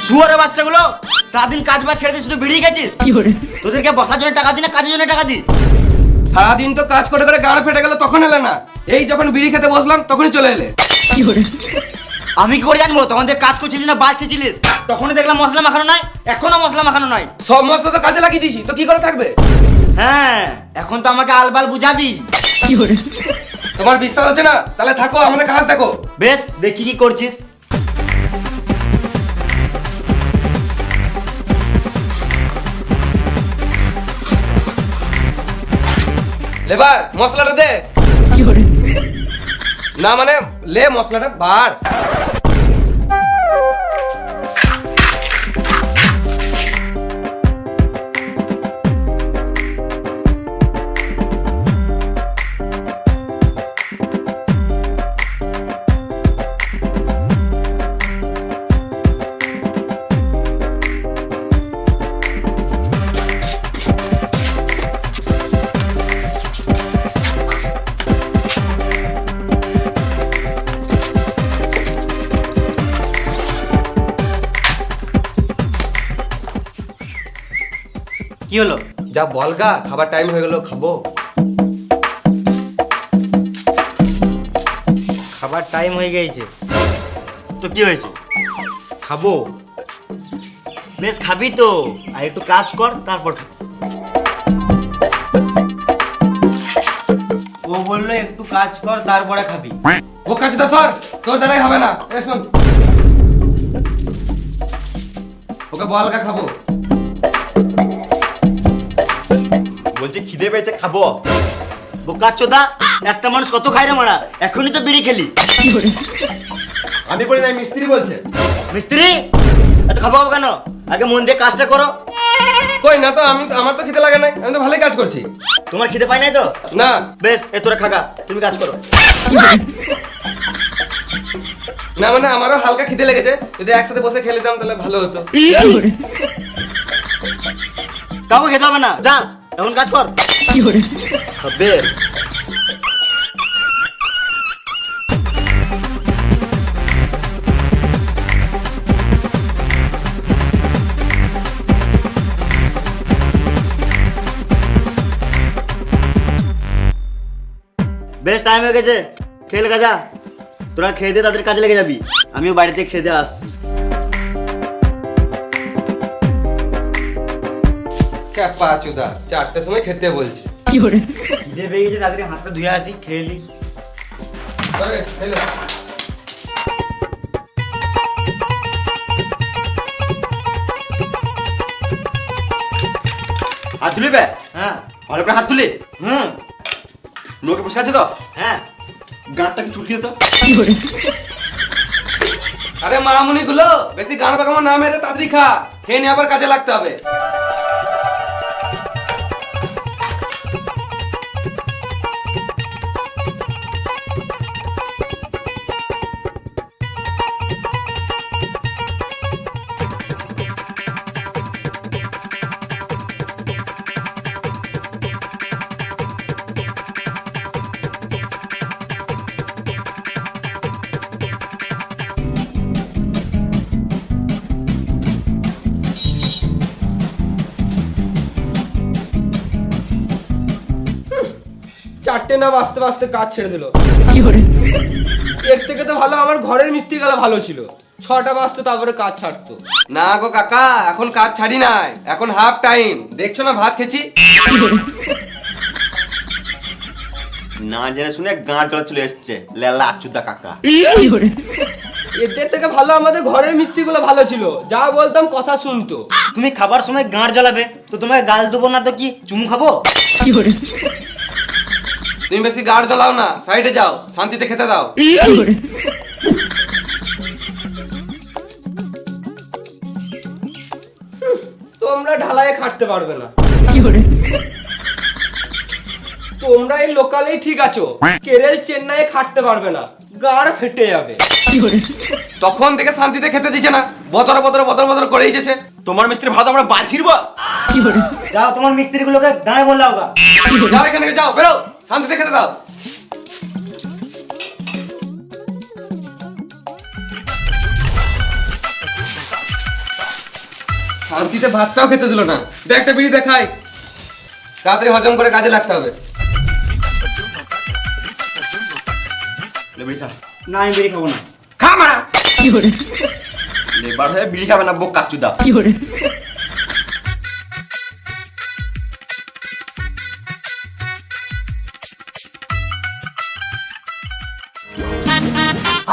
শুয়োরের বাচ্চাগুলো সারাদিন কাজ বাজ ছেড়ে দিয়ে শুধু বিড়ি খেয়েছিস। তোদেরকে বসার জন্য টাকা দি না কাজের জন্য টাকা দি? সারাদিন তো কাজ করে করে গাড় ফেটে গেল, তখন এলে না। এই যখন বিড়ি খেতে বসলাম তখনই চলে এলে। আমি কি করে জানবো তখন তুই কাজ করছিলিস না বাচ্চাছিলিস? তখনই দেখলাম মশলা মাখানো নাই, এখনো মশলা মাখানো নাই। সব মশলা তো কাজে লাগিয়ে দিছি, তো কি করে থাকবে? হ্যাঁ, এখন তো আমাকে আলবাল বুঝাবি। তোমার বিশ্বাস আছে না? তাহলে থাকো, আমাদের কাজ দেখো। বেশ, দেখি কি করছিস। লেবার মশলাটা দে। না মানে লে মশলাটা বার। কি হলো? যা বলগা, খাবার টাইম হয়ে গেল, খাবো। খাবার টাইম হয়ে গেছে তো কি হয়েছে? খাবো। বেশ খাবি তো, আর একটু কাজ কর তারপর খাবি। ও বললো একটু কাজ কর তারপরে খাবি। ও কাজটা সর, তোর দ্বারাই হবে না। এ শোন, ওকে বলগা খাবো বলছে খিদে পেয়েছে খাবো। বোকা চোদা, একটা মানুষ কত খায় রে মারা? এখনই তো বিড়ি খেলি। আমি বলি না, মিস্ত্রি বলছে। মিস্ত্রি এত খাবো খাবো কেন? আগে মন দিয়ে কাজটা করো। কই না তো, আমার তো খিদে লাগে নাই, আমি তো ভালোই কাজ করছি। তোমার খিদে পাই নাই তো? না। বেশ, এ তোরা খাগা, তুমি কাজ করো। না মানে আমারও হালকা খিদে লেগেছে, যদি একসাথে বসে খেলে দিতাম তাহলে ভালো হতো। কাউকে খেতে হবে না, যা এখন কাজ কর। খাবে বেশ, টাইম হয়ে গেছে, খেয়ে লেগে যা। তোরা খেয়ে দে, তাদের কাজে লেগে যাবি। আমিও বাড়িতে খেয়ে দিয়ে আসছি। ক্যাপা চুদা, 4টার সময় খেতে বলছে। খিদে পেয়ে গেছে, তাদের হাতটা ধুয়ে আসি, খেয়ে নি। আরে হ্যালো, হাত তুলি বে, হ্যাঁ ভালো করে হাত তুলি। হুম লোকে বসে আছে তো, হ্যাঁ। গাঁটটাকে চুলকি দে তো। আরে মামুনি গুলো বেশি গান বাগামো না মেরে তাড়াতাড়ি খা, খেয়ে নিয়ে আবার কাজে লাগতে হবে। চারটে না বাঁচতে বাঁচতে কাজ ছেড়ে দিল। এর থেকে তো ভালো আমার ঘরের মিস্ত্রি গেলে ভালো ছিল, 6টা বাজতো তারপরে কাজ ছাড়তো। না গো কাকা, এখন কাজ ছাড়ি নাই, এখন হাফ টাইম। দেখছো না ভাত খেছি। না জেনে শুনে গাঁট গলা চলে এসছে লেলা আচুদা কাকা। এদের থেকে ভালো আমাদের ঘরের মিস্ত্রি গুলো ভালো ছিল, যা বলতাম কথা শুনতো। তুমি খাবার সময় গাঁট জ্বালাবে তো তোমাকে গাল দেবো না তো কি চুমু খাবো? তুমি বেশি গাড় জ্বালাও না, সাইডে যাও, শান্তিতে খেতে দাও। তোমরা ঢালাইয়ে খাটতে পারবে না। তোমরা এই লোকালেই ঠিক আছো, কেরল চেন্নাইয়ে খাটতে পারবে না, গাড় ফেটে যাবে। তখন থেকে শান্তিতে খেতে দিচ্ছে না, বতর বতর বতর বতর করেই যেছে। তোমার মিস্ত্রি ভাত আমরা বাছিরব। যাও তোমার মিস্ত্রি গুলোকে গায়ে বললাও গা। যাও এখান থেকে, যাও বেরো, শান্তিতে খেতে দাও। শান্তিতে ভাতটাও খেতে দিল না। দেখ একটা বিড়ি দেখাই, তাড়াতাড়ি হজম করে কাজে লাগতে হবে। লে বিড়ি খা। না আমি বেরিয়ে খাবো না। খা মারা। লেবার হয়ে বিড়ি খাবে না বোক কাচ্চুদা।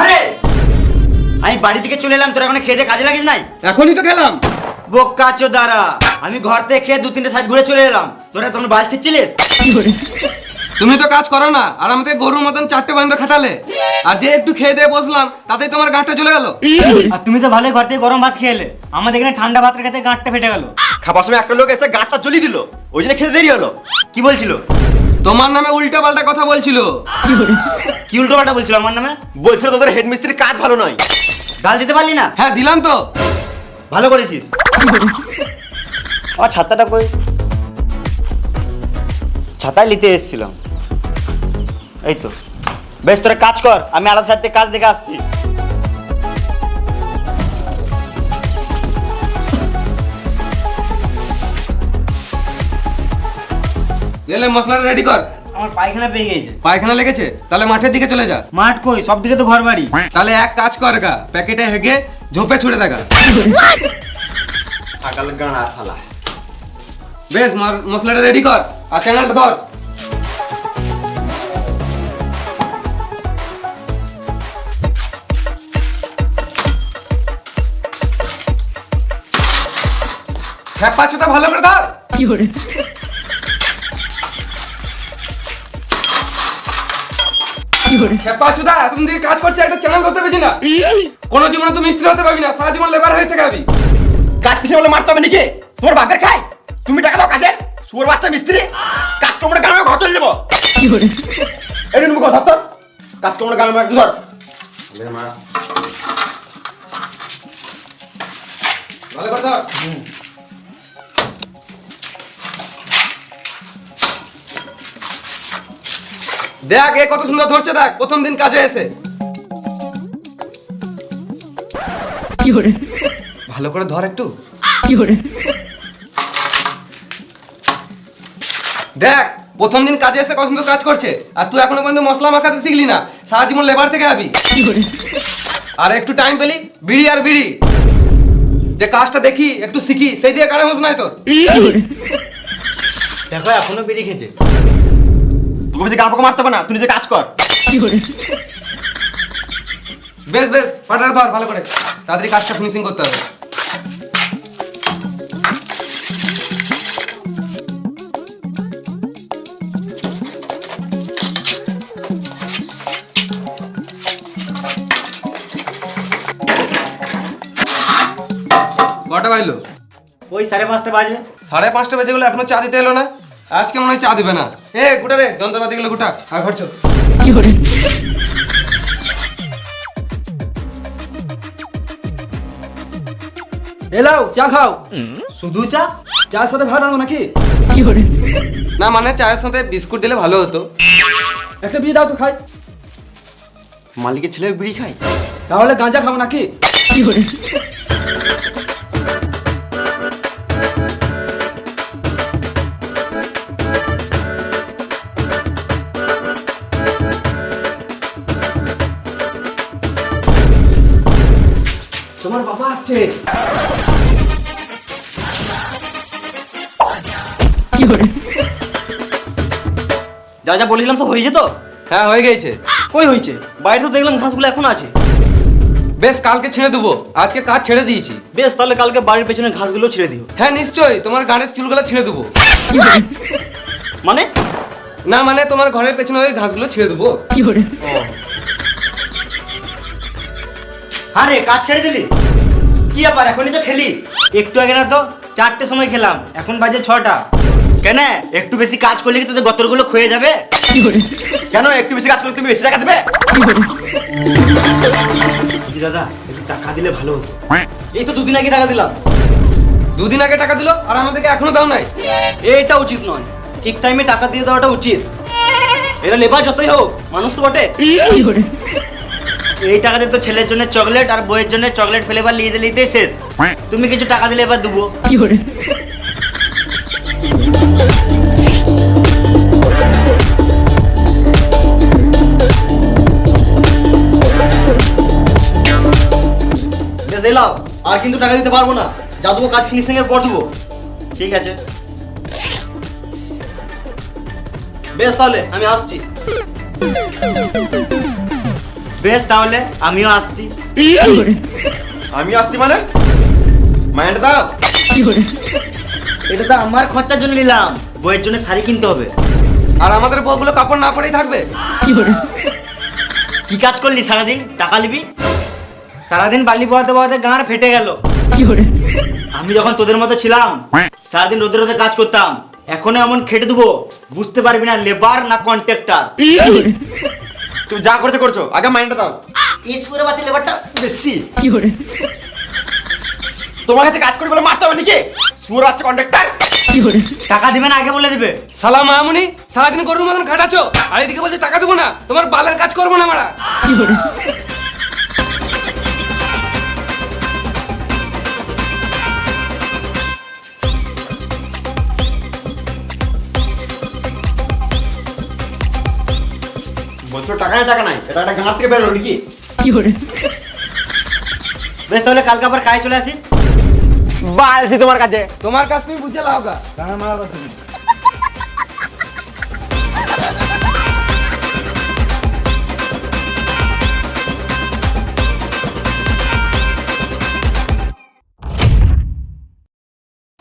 আরে আমি বাড়ি থেকে চলে এলাম, তোরা এখন খেয়ে দিয়ে কাজে লাগিস নাই? এখনই তো খেলাম। বোকা চোদারা, আমি ঘর থেকে খেয়ে 2-3টে সাইড ঘুরে চলে এলাম, তোরা তখন বাল ছিচ্ছিলিস। তুমি তো কাজ করো না, আর আমাকে গরুর মতন 4টে বন্ধ খাটালে, আর যে একটু খেয়ে দিয়ে বসলাম তাতেই তোমার গাঁটটা চলে গেল। আর তুমি তো ভালোই ঘর থেকে গরম ভাত খেলে, আমাদের এখানে ঠান্ডা ভাত খেতে গাঁটটা ফেটে গেল। খাবার সময় একটা লোক এসে গাঁটটা জ্বলিয়ে দিল, ওই জন্য খেতে দেরি হলো। কি বলছিল? তোমার নামে উল্টো পাল্টা কথা বলছিল। কি উল্টো পাল্টা বলছিল আমার নামে? বলছিল তোদের হেডমিস্ত্রির কাজ ভালো নয়। গাল দিতে পারলি না? হ্যাঁ দিলাম তো। ভালো করেছিস। আমার ছাতাটা কই? ছাতায় নিতে এসেছিলাম। এই তো। বেশ তোরা কাজ কর, আমি আলাদা সাইড থেকে কাজ দেখে আসছি। এলে মশলাটা রেডি কর। আমার পায়খানা পেয়ে গেছে। পায়খানা লেগেছে? তাহলে মাঠের দিকে চলে যা। মাঠ কই? সব দিকে তো ঘর বাড়ি। তাহলে এক কাজ কর গা, প্যাকেটে হেগে ঝোপে ছুড়ে দেখা। আকাল গানা শালা। বেশ মশলাটা রেডি কর, আর চ্যানেলটা ধর। হ্যাঁ পাঁচটা ভালো করে ধর। খেপা চুদা, এতদিন থেকে কাজ করছে, একটা চ্যানেল ধরতে পেরেছি না। কোনো জীবনে তুই মিস্ত্রি হতে পারবি না, সারা জীবন লেবার হয়ে থেকে যাবি। কাজ পিছনে বলে মারতে হবে নাকি? তোমার বাপের খাই, তুমি টাকা দাও কাজের। শুয়োর বাচ্চা মিস্ত্রি, কাজ কমলে গানে ঘর চলে যাবো। এই তুমি কথা ধর, কাজ কমলে গানে একটু ধর। ভালো করে ধর। দেখ এ কত সুন্দর ধরছে, দেখ প্রথম দিন কাজে এসে। ভালো করে ধর একটু। দেখ প্রথম দিন কাজে এসে কত সুন্দর কাজ করছে, আর তুই এখনো পর্যন্ত মশলা মাখাতে শিখলি না, সারা জীবন লেবার থেকে যাবি। আর একটু টাইম পেলি বিড়ি আর বিড়ি, যে কাজটা দেখি একটু শিখি, সেই দিয়ে কানে হোস নাই তোর। দেখো এখনো বেরিয়ে খেয়েছে। তোকে বেশি গান মারতে হবে না, তুই নিজে কাজ কর। বেশ বেশ পাটাটা ধর ভালো করে, তাড়াতাড়ি কাজটা ফিনিশিং করতে হবে। কটা বাজলো? ওই 5:30 বাজবে। 5:30 বেজে গেলো, এখনো চা দিতে এলো না। আজকে মনে হয় চা দিবে না। এ গুটা রে, যন্ত্রপাতি গুলো গুটা, আর ঘর চল। এলাও চা খাও। শুধু চা? চার সাথে ভাত আনবো নাকি? না মানে চায়ের সাথে বিস্কুট দিলে ভালো হতো। একটা বিড়ি দাও তো খাই। মালিকের ছেলে বিড়ি খায়? তাহলে গাঁজা খাবো নাকি? তোমার বাবা আসছে। যা যা বলেছিলাম সব হয়েছে তো? হ্যাঁ হয়ে গেছে। কই হয়েছে? বাইরে তো দেখলাম ঘাসগুলো এখন আছে। বেশ কালকে ছেড়ে দেবো, আজকে কাজ ছেড়ে দিয়েছি। বেশ তাহলে কালকে বাড়ির পেছনে ঘাসগুলো ছেড়ে দিও। হ্যাঁ নিশ্চয়ই, তোমার গানের চুলগুলো ছেড়ে দেবো। মানে? না মানে তোমার ঘরের পেছনে ওই ঘাসগুলো ছেড়ে দেবো। আরে কাজ ছেড়ে দিলি? কি ব্যাপার, এখনই তো খেলি? একটু আগে না তো 4টের সময় খেলাম, এখন বাজে 6টা। কেন একটু বেশি কাজ করলে কি তোদের গতরগুলো ক্ষয়ে যাবে? কেন একটু বেশি কাজ করলে তুমি বেশি টাকা দেবে? জি দাদা, একটু টাকা দিলে ভালো হতো। এই তো 2 দিন আগে টাকা দিলাম। 2 দিন আগে টাকা দিলো, আর আমাদেরকে এখনো দাও নাই। এটা উচিত নয়, ঠিক টাইমে টাকা দিয়ে দেওয়াটা উচিত। এরা লেবার যতই হোক মানুষ তো বটে। এই টাকাতে তো ছেলের জন্য চকলেট আর বইয়ের জন্য চকলেট ফ্লেভার নিয়ে দিলেই শেষ। তুমি কিছু টাকা দিলে এবার দেবো। বেশ এলাম, আর কিন্তু টাকা দিতে পারবো না, যা দেবো কাজ ফিনিশিং এর পর দেবো। ঠিক আছে। বেশ তাহলে আমি আসছি। বেশ তাহলে আমিও আসছি। আমি আসছি মানে মাইন্ড দাও। এটা তো আমার খরচার জন্য নিলাম, বইয়ের জন্য শাড়ি কিনতে হবে। আর আমাদের বউগুলো কাপড় না পরেই থাকবে। কি কাজ করলি সারাদিন, টাকা নিবি? সারাদিন বালি বহাতে বহাতে গাঁড় ফেটে গেল। আমি যখন তোদের মতো ছিলাম সারাদিন রোদে রোদে কাজ করতাম, এখনো এমন খেটে দেবো বুঝতে পারবি না লেবার না কন্ট্রাক্টর। তুমি যা করতে করছো, আগে মাইন্ডটা দাও। ইসপুরে বাচ্চা লেবারটা বেশি। তোমার কাছে কাজ করি বলে মারতে হবে নাকি? সুর বাচ্চা কন্ট্রাক্টর। টাকা দিবে না আগে বলে দিবে। সালা মামুনি, সারাদিন গরুর মতন খাটাচ্ছো, আর এদিকে বলছে টাকা দেবো না, তোমার বালের কাজ করবো না মারা। বলছো টাকা নাই, এটা একটা গাঁ থেকে বেরোলো নাকি? বেশ তাহলে কালকে আবার কাজে চলে আসিস। বালছি তোমার কাছে। তোমার কাজ তুমি বুঝে লাও গা।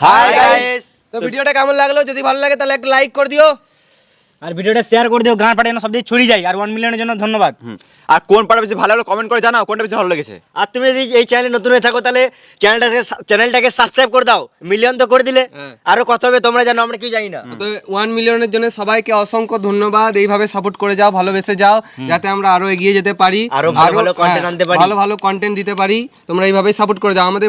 Hi guys. তো ভিডিওটা কেমন লাগলো? যদি ভালো লাগে তাহলে একটা লাইক করে দিও। আর ভিডিওটা শেয়ার করে দিও, গান পাঠানো সব দিকে ছড়িয়ে যায়। আর 1 মিলিয়নের জন্য ধন্যবাদ। আর কোন পার্টটা বেশি ভালো হলো কমেন্ট করে জানাও, কোনটা বেশি ভালো লেগেছে। আর তুমি যদি এই চ্যানেলে নতুন হয়ে থাকো তাহলে চ্যানেলটাকে সাবস্ক্রাইব করে দাও। মিলিয়ন তো করে দিলে, হ্যাঁ। আরো কত হবে তোমরা জানো, আমরা কি জানি না। তো 1 মিলিয়নের জন্য সবাইকে অসংখ্য ধন্যবাদ। এইভাবে সাপোর্ট করে যাও, ভালোবেসে যাও, যাতে আমরা আরো এগিয়ে যেতে পারি, আরো ভালো ভালো content আনতে পারি। ভালো ভালো কন্টেন্ট দিতে পারি। তোমরা এইভাবেই সাপোর্ট করে যাও, আমাদের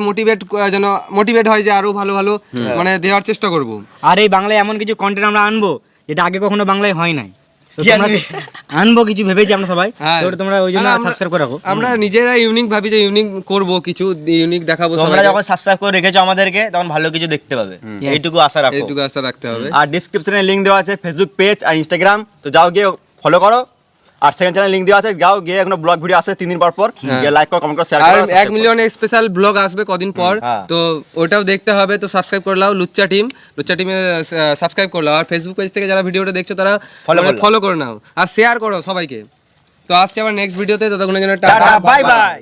যেন মোটিভেট হয় যে আরো ভালো ভালো মানে দেওয়ার চেষ্টা করব। আর এই বাংলায় এমন কিছু কন্টেন্ট আমরা আনবো যেটা আগে কখনো বাংলায় হয় নাই। তো কি তোমরা আনবি? আনবো কিছু ভেবেছি আমরা সবাই। হ্যাঁ। তো তোমরা ওই জন্য সাবস্ক্রাইব করে রাখো। আমরা নিজেরা ইউনিক ভাবি যে ইউনিক করব, কিছু ইউনিক দেখাবো তোমরা সবাইকে। যখন সাবস্ক্রাইব করে রেখেছো আমাদেরকে তখন ভালো কিছু দেখতে পাবে, এইটুকু আশা রাখো। এইটুকু আশা রাখতে হবে। আর ডেসক্রিপশনে লিংক দেওয়া আছে ফেসবুক পেজ আর ইনস্টাগ্রাম, তো যাও গিয়ে ফলো করো। আর সেকেন্ড চ্যানেল লিংক দেওয়া আছে, যাও গিয়ে এখনো ব্লগ ভিডিও আসে 3 দিন পর গিয়ে লাইক করো, কমেন্ট করো, শেয়ার আর করো। 1 মিলিয়নের স্পেশাল ব্লগ আসবে কদিন পর, হ্যাঁ। তো ওটাও দেখতে হবে। তো সাবস্ক্রাইব করে নাও লুচ্চা টিমে সাবস্ক্রাইব করে নাও। আর ফেসবুক পেজ থেকে যারা ভিডিওটা দেখছো তারা ফলো করে নাও আর শেয়ার করো সবাইকে। তো আসছে আবার নেক্সট ভিডিওতে, ততক্ষণের জন্য টাটা, বাই বাই।